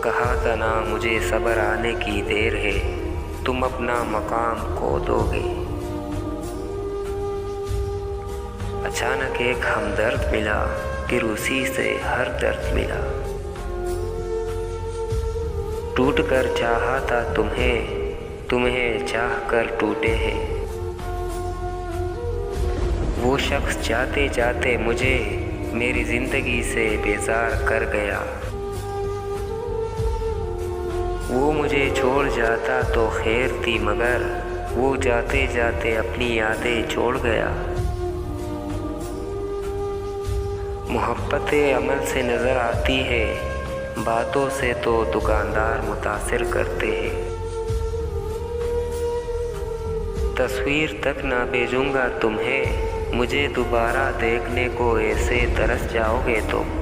कहा था ना मुझे सब्र आने की देर है, तुम अपना मकाम खो दोगे। अचानक एक हमदर्द मिला, फिर उसी से हर दर्द मिला। टूट कर चाहा था तुम्हें, तुम्हें चाह कर टूटे हैं। वो शख्स जाते जाते मुझे मेरी जिंदगी से बेजार कर गया। वो मुझे छोड़ जाता तो खैर थी, मगर वो जाते जाते अपनी यादें छोड़ गया। मोहब्बत अमल से नज़र आती है, बातों से तो दुकानदार मुतासिर करते हैं। तस्वीर तक ना भेजूंगा तुम्हें, मुझे दोबारा देखने को ऐसे तरस जाओगे तुम।